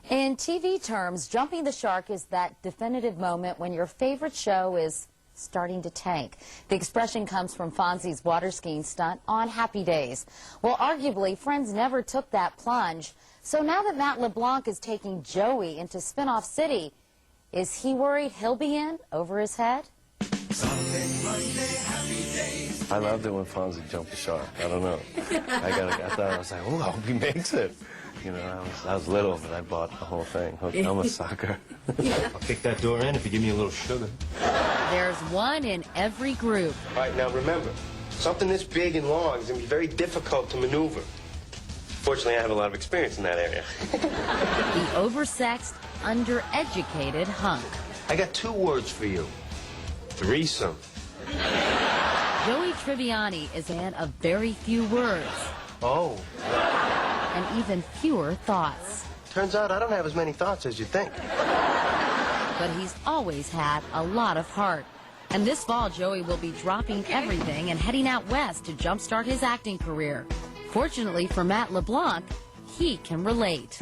In TV terms, jumping the shark is that definitive moment when your favorite show is starting to tank. The expression comes from Fonzie's water skiing stunt on Happy Days. Well, arguably, Friends never took that plunge. So now that Matt LeBlanc is taking Joey into Spinoff City, is he worried he'll be in over his head? I loved it when Fonzie jumped the shark. I don't know. I was like, oh, I hope he makes it. You know, I was little, but I bought the whole thing. I'm a sucker. I'll kick that door in if you give me a little sugar. There's one in every group. All right, now remember, something this big and long is going to be very difficult to maneuver. Fortunately, I have a lot of experience in that area. The oversexed, undereducated hunk. I got 2 words for you. Threesome. Joey Tribbiani is a man of very few words. Oh. And even fewer thoughts. Turns out I don't have as many thoughts as you think. But he's always had a lot of heart. And this fall, Joey will be dropping everything and heading out west to jumpstart his acting career. Fortunately for Matt LeBlanc, he can relate.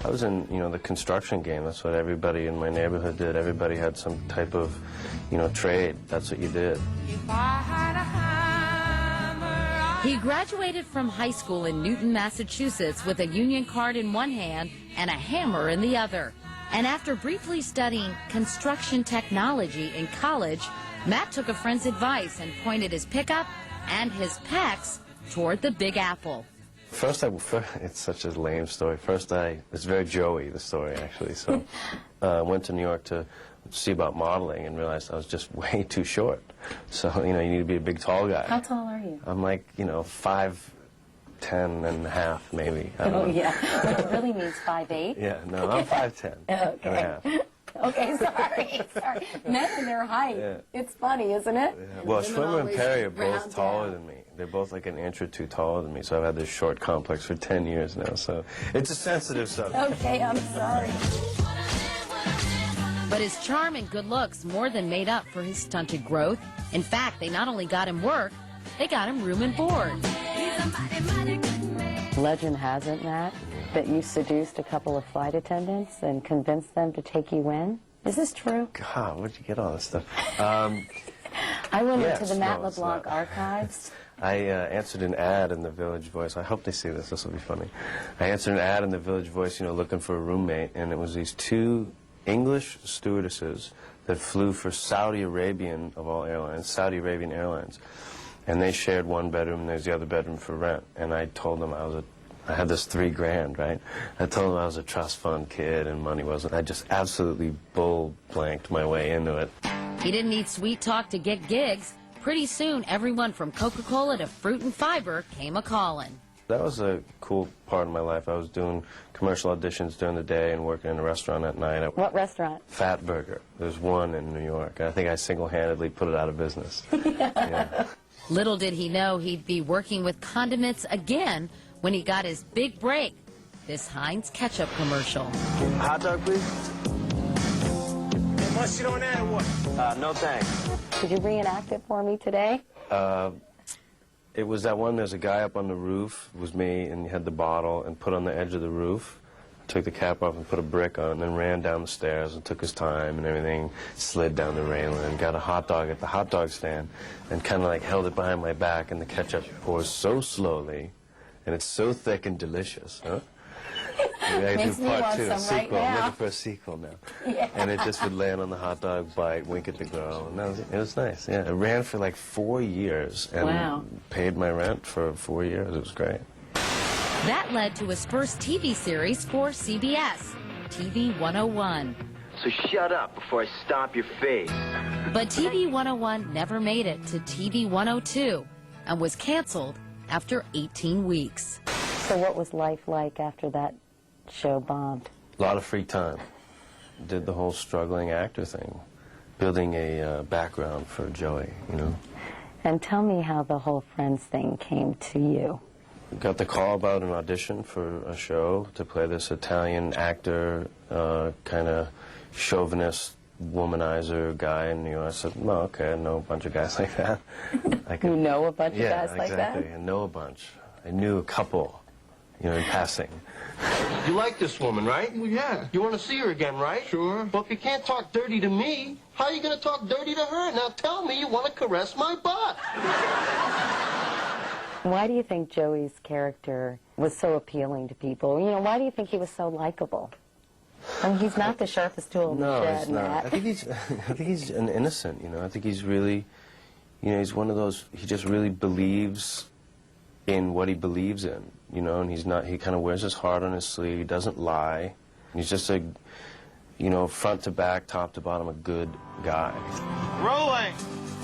I was in, the construction game. That's what everybody in my neighborhood did. Everybody had some type of, trade. That's what you did. He graduated from high school in Newton, Massachusetts with a union card in one hand and a hammer in the other. And after briefly studying construction technology in college, Matt took a friend's advice and pointed his pickup and his pecs toward the Big Apple. First, it's such a lame story. It's very Joey, the story, actually. So I went to New York to see about modeling and realized I was just way too short. So, you need to be a big, tall guy. How tall are you? I'm like, 5'10" and a half, maybe. Yeah. But it really means 5'8"? Yeah, no, I'm 5'10" and a half. Okay, sorry. Men and their height. Yeah. It's funny, isn't it? Yeah. Well, Schwimmer and Perry are both taller than me. They're both like an inch or 2 taller than me, so I've had this short complex for 10 years now, so it's a sensitive subject. Okay, I'm sorry. But his charm and good looks more than made up for his stunted growth. In fact, they not only got him work, they got him room and board. Legend has it, Matt, that you seduced a couple of flight attendants and convinced them to take you in. Is this true? God, where'd you get all this stuff? I went into the Matt LeBlanc archives. I answered an ad in the Village Voice. I hope they see this. This will be funny. I answered an ad in the Village Voice, looking for a roommate, and it was these 2 English stewardesses that flew for Saudi Arabian, of all airlines, Saudi Arabian Airlines. And they shared one bedroom, and there's the other bedroom for rent. And I told them I had this $3 grand, right? I told them I was a trust fund kid and money wasn't. I just absolutely bull-blanked my way into it. He didn't need sweet talk to get gigs. Pretty soon, everyone from Coca-Cola to Fruit and Fiber came a-calling. That was a cool part of my life. I was doing commercial auditions during the day and working in a restaurant at night. What restaurant? Fat Burger. There's one in New York. I think I single-handedly put it out of business. Yeah. Little did he know he'd be working with condiments again when he got his big break. This Heinz ketchup commercial. Hot dog, please. Mustard on that or what? No thanks. Could you reenact it for me today? It was that one, there's a guy up on the roof, it was me, and he had the bottle and put on the edge of the roof, took the cap off and put a brick on, and then ran down the stairs and took his time and everything, slid down the railing and got a hot dog at the hot dog stand and kind of like held it behind my back, and the ketchup pours so slowly and it's so thick and delicious, huh? Maybe I do part 2, a sequel. I'm looking for a sequel now. Yeah. And it just would land on the hot dog, bite, wink at the girl, and it was nice. Yeah, it ran for like 4 years and paid my rent for 4 years. It was great. That led to his first TV series for CBS, TV 101. So shut up before I stomp your face. But TV 101 never made it to TV 102 and was canceled after 18 weeks. So what was life like after that show bombed? A lot of free time. Did the whole struggling actor thing, building a background for Joey, And tell me how the whole Friends thing came to you. Got the call about an audition for a show to play this Italian actor, kind of chauvinist, womanizer guy in New York. I said, no, okay, I know a bunch of guys like that. You know a bunch of guys like that? Yeah, exactly. I know a bunch. I knew a couple. you know, in passing. You like this woman, right? Well, yeah. You want to see her again, right? Sure. Well, if you can't talk dirty to me, how are you going to talk dirty to her? Now tell me you want to caress my butt. Why do you think Joey's character was so appealing to people? You know, why do you think he was so likable? I mean, he's not the sharpest tool in the No, shed, he's not. Matt. I think he's an innocent, you know. I think he's really, you know, he's one of those, he just really believes in what he believes in, you know, and he kind of wears his heart on his sleeve, he doesn't lie. He's just a, you know, front to back, top to bottom, a good guy. Rolling!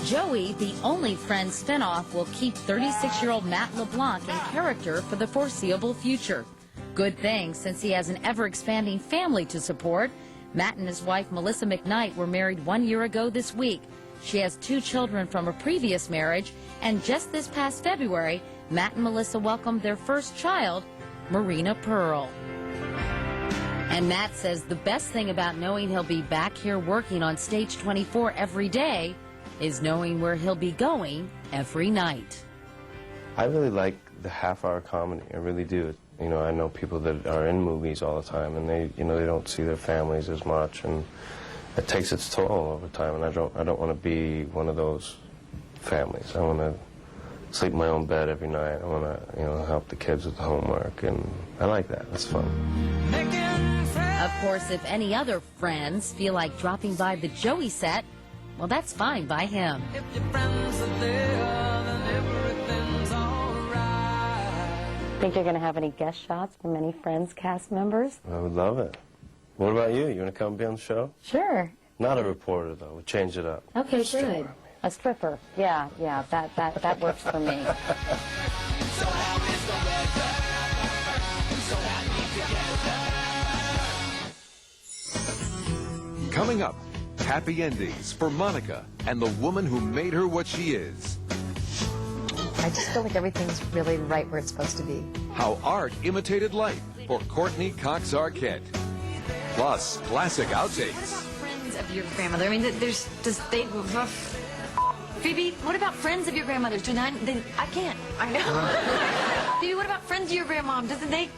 Joey, the only Friends spinoff, will keep 36-year-old Matt LeBlanc in character for the foreseeable future. Good thing, since he has an ever-expanding family to support. Matt and his wife, Melissa McKnight, were married 1 year ago this week. She has 2 children from a previous marriage, and just this past February, Matt and Melissa welcomed their first child, Marina Pearl. And Matt says the best thing about knowing he'll be back here working on Stage 24 every day is knowing where he'll be going every night. I really like the half-hour comedy, I really do. You know, I know people that are in movies all the time, and they, you know, they don't see their families as much, and it takes its toll over time, and I don't want to be one of those families. I want to sleep in my own bed every night. I want to, you know, help the kids with the homework, and I like that. That's fun. Of course, if any other friends feel like dropping by the Joey set, well, that's fine by him. Think you're going to have any guest shots from any Friends cast members? I would love it. What about you? You want to come be on the show? Sure. Not a reporter, though. We'll change it up. Okay, good. A stripper. Yeah, that works for me. Coming up, happy endings for Monica and the woman who made her what she is. I just feel like everything's really right where it's supposed to be. How art imitated life for Courtney Cox Arquette. Plus, classic outtakes. Friends of your grandmother. I mean, Phoebe, what about friends of your grandmother's? I can't. I know. Phoebe, what about friends of your grandmom? Doesn't they?